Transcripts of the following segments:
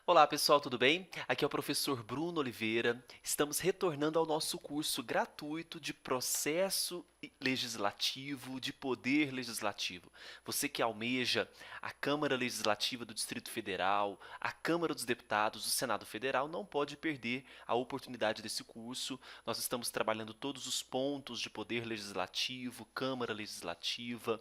Olá pessoal, tudo bem? Aqui é o professor Bruno Oliveira. Estamos retornando ao nosso curso gratuito de processo legislativo, de poder legislativo. Você que almeja a Câmara Legislativa do Distrito Federal, a Câmara dos Deputados, o Senado Federal, não pode perder a oportunidade desse curso. Nós estamos trabalhando todos os pontos de poder legislativo, Câmara Legislativa.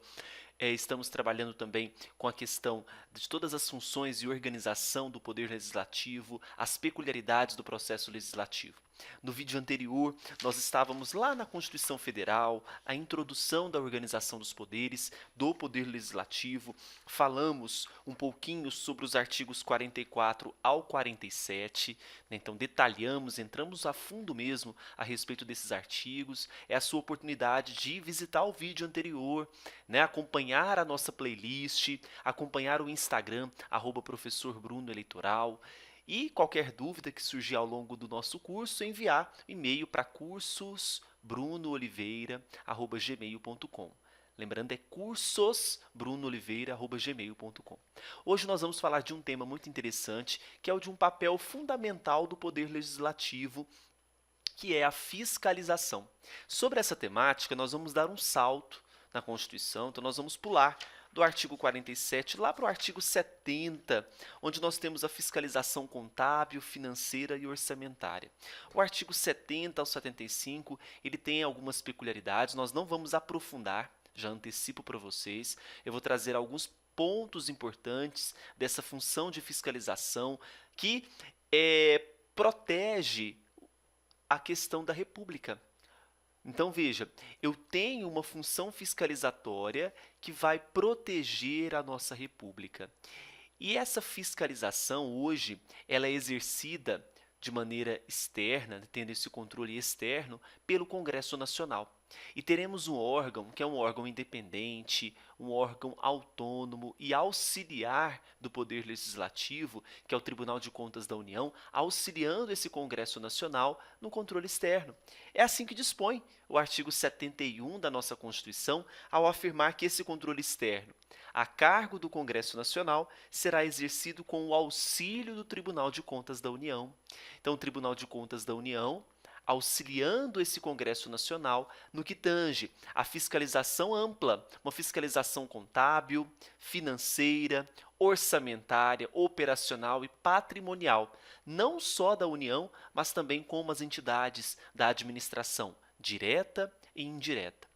Estamos trabalhando também com a questão de todas as funções e organização do Poder Legislativo, as peculiaridades do processo legislativo. No vídeo anterior, nós estávamos lá na Constituição Federal, a introdução da organização dos poderes, do Poder Legislativo, falamos um pouquinho sobre os artigos 44 ao 47, né? Então detalhamos, entramos a fundo mesmo a respeito desses artigos. É a sua oportunidade de visitar o vídeo anterior, né? Acompanhar a nossa playlist, acompanhar o Instagram, @professor Bruno Eleitoral. E qualquer dúvida que surgir ao longo do nosso curso, enviar e-mail para cursosbrunooliveira@gmail.com. Lembrando, é cursosbrunooliveira@gmail.com. Hoje nós vamos falar de um tema muito interessante, que é o de um papel fundamental do Poder Legislativo, que é a fiscalização. Sobre essa temática, nós vamos dar um salto na Constituição, então nós vamos pular do artigo 47 lá para o artigo 70, onde nós temos a fiscalização contábil, financeira e orçamentária. O artigo 70 ao 75, ele tem algumas peculiaridades, nós não vamos aprofundar, já antecipo para vocês. Eu vou trazer alguns pontos importantes dessa função de fiscalização que protege a questão da República. Então veja, eu tenho uma função fiscalizatória que vai proteger a nossa República. E essa fiscalização hoje, ela é exercida de maneira externa, tendo esse controle externo, pelo Congresso Nacional. E teremos um órgão que é um órgão independente, um órgão autônomo e auxiliar do Poder Legislativo, que é o Tribunal de Contas da União, auxiliando esse Congresso Nacional no controle externo. É assim que dispõe o artigo 71 da nossa Constituição, ao afirmar que esse controle externo, a cargo do Congresso Nacional, será exercido com o auxílio do Tribunal de Contas da União. Então, o Tribunal de Contas da União, auxiliando esse Congresso Nacional no que tange à fiscalização ampla, uma fiscalização contábil, financeira, orçamentária, operacional e patrimonial, não só da União, mas também com as entidades da administração direta e indireta.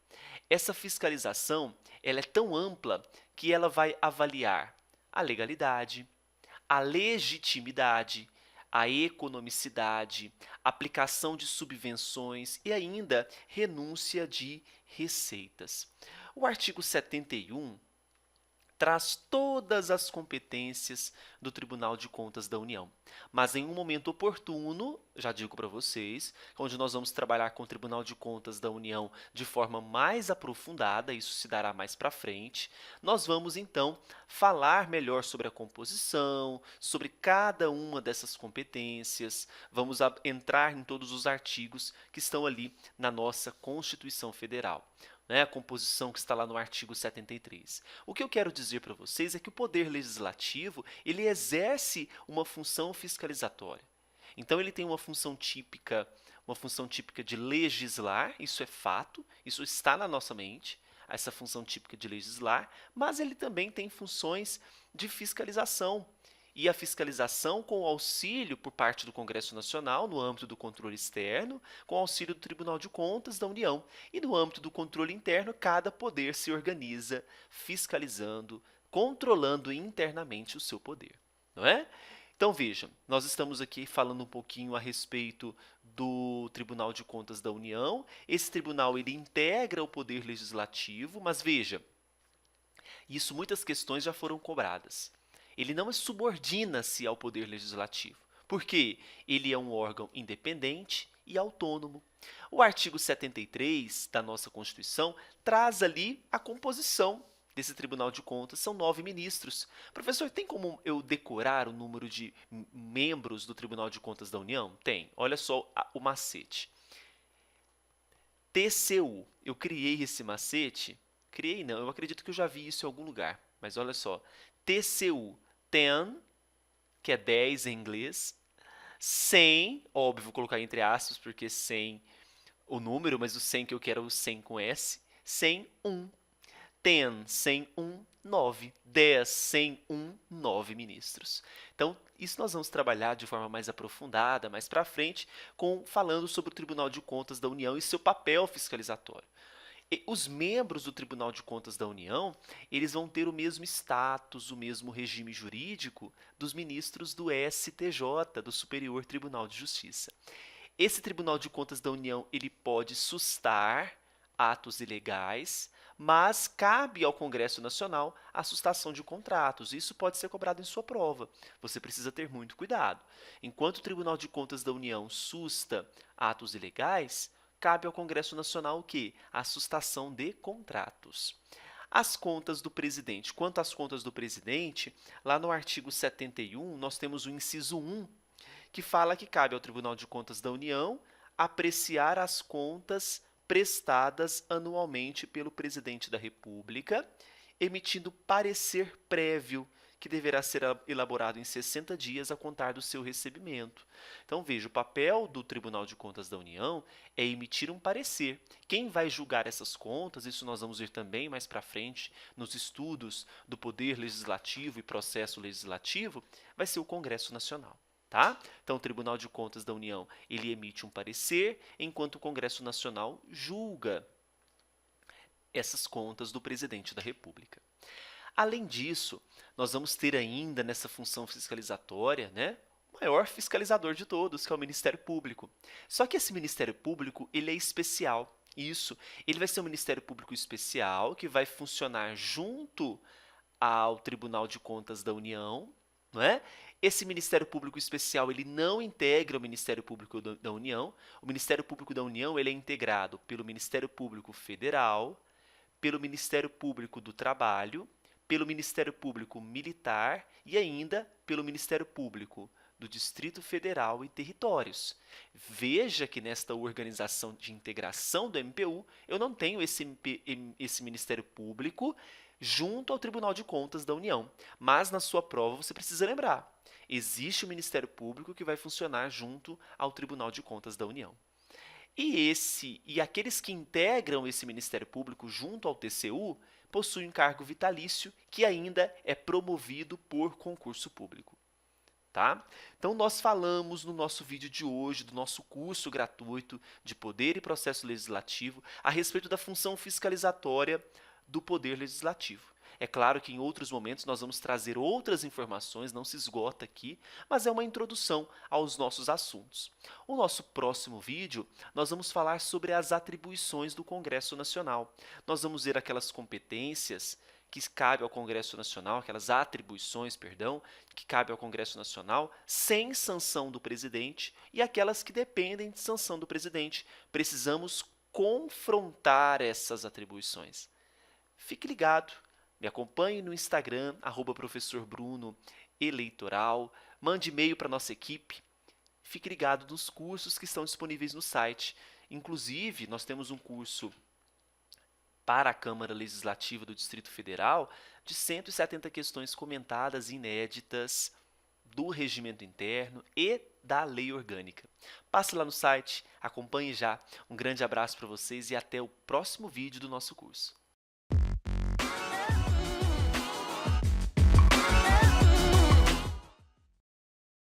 Essa fiscalização, ela é tão ampla que ela vai avaliar a legalidade, a legitimidade, a economicidade, aplicação de subvenções e ainda renúncia de receitas. O artigo 71 traz todas as competências do Tribunal de Contas da União. Mas em um momento oportuno, já digo para vocês, onde nós vamos trabalhar com o Tribunal de Contas da União de forma mais aprofundada, isso se dará mais para frente, nós vamos então falar melhor sobre a composição, sobre cada uma dessas competências, vamos entrar em todos os artigos que estão ali na nossa Constituição Federal. A composição que está lá no artigo 73. O que eu quero dizer para vocês é que o Poder Legislativo, ele exerce uma função fiscalizatória. Então, ele tem uma função típica de legislar, isso é fato, isso está na nossa mente, essa função típica de legislar, mas ele também tem funções de fiscalização. E a fiscalização com o auxílio por parte do Congresso Nacional, no âmbito do controle externo, com o auxílio do Tribunal de Contas da União. E no âmbito do controle interno, cada poder se organiza fiscalizando, controlando internamente o seu poder. Não é? Então vejam, nós estamos aqui falando um pouquinho a respeito do Tribunal de Contas da União. Esse tribunal ele integra o Poder Legislativo, mas veja, isso muitas questões já foram cobradas. Ele não subordina-se ao Poder Legislativo. Por quê? Ele é um órgão independente e autônomo. O artigo 73 da nossa Constituição traz ali a composição desse Tribunal de Contas. São 9 ministros. Professor, tem como eu decorar o número de membros do Tribunal de Contas da União? Tem. Olha só o macete. TCU. Eu criei esse macete. Criei não, eu acredito que eu já vi isso em algum lugar. Mas olha só. TCU. 10 que é 10 em inglês, 100, óbvio, vou colocar entre aspas, porque 100 o número, mas o 100 que eu quero é o 100 com S, 101. 10, 101, 9. 10, 101, 9 ministros. Então, isso nós vamos trabalhar de forma mais aprofundada, mais para frente, falando sobre o Tribunal de Contas da União e seu papel fiscalizatório. E os membros do Tribunal de Contas da União, eles vão ter o mesmo status, o mesmo regime jurídico dos ministros do STJ, do Superior Tribunal de Justiça. Esse Tribunal de Contas da União, ele pode sustar atos ilegais, mas cabe ao Congresso Nacional a sustação de contratos. Isso pode ser cobrado em sua prova. Você precisa ter muito cuidado. Enquanto o Tribunal de Contas da União susta atos ilegais, cabe ao Congresso Nacional o quê? A sustação de contratos. As contas do presidente. Quanto às contas do presidente, lá no artigo 71, nós temos o inciso 1, que fala que cabe ao Tribunal de Contas da União apreciar as contas prestadas anualmente pelo presidente da República, emitindo parecer prévio que deverá ser elaborado em 60 dias a contar do seu recebimento. Então, veja, o papel do Tribunal de Contas da União é emitir um parecer. Quem vai julgar essas contas, isso nós vamos ver também mais para frente nos estudos do Poder Legislativo e Processo Legislativo, vai ser o Congresso Nacional. Tá? Então, o Tribunal de Contas da União, ele emite um parecer, enquanto o Congresso Nacional julga essas contas do presidente da República. Além disso, nós vamos ter ainda nessa função fiscalizatória, né, o maior fiscalizador de todos, que é o Ministério Público. Só que esse Ministério Público, ele é especial. Isso, ele vai ser um Ministério Público especial que vai funcionar junto ao Tribunal de Contas da União, não é? Esse Ministério Público Especial, ele não integra o Ministério Público da União. O Ministério Público da União, ele é integrado pelo Ministério Público Federal, pelo Ministério Público do Trabalho, pelo Ministério Público Militar e ainda pelo Ministério Público do Distrito Federal e Territórios. Veja que nesta organização de integração do MPU, eu não tenho esse Ministério Público junto ao Tribunal de Contas da União. Mas na sua prova você precisa lembrar, existe o Ministério Público que vai funcionar junto ao Tribunal de Contas da União. E aqueles que integram esse Ministério Público junto ao TCU possuem um cargo vitalício que ainda é promovido por concurso público. Tá? Então, nós falamos no nosso vídeo de hoje, do nosso curso gratuito de Poder e Processo Legislativo, a respeito da função fiscalizatória do Poder Legislativo. É claro que em outros momentos nós vamos trazer outras informações, não se esgota aqui, mas é uma introdução aos nossos assuntos. O nosso próximo vídeo, nós vamos falar sobre as atribuições do Congresso Nacional. Nós vamos ver aquelas competências que cabe ao Congresso Nacional, aquelas atribuições, perdão, que cabe ao Congresso Nacional sem sanção do presidente e aquelas que dependem de sanção do presidente. Precisamos confrontar essas atribuições. Fique ligado, me acompanhe no Instagram, @professorbrunoeleitoral, mande e-mail para a nossa equipe, fique ligado nos cursos que estão disponíveis no site. Inclusive, nós temos um curso para a Câmara Legislativa do Distrito Federal de 170 questões comentadas inéditas do regimento interno e da lei orgânica. Passe lá no site, acompanhe já. Um grande abraço para vocês e até o próximo vídeo do nosso curso.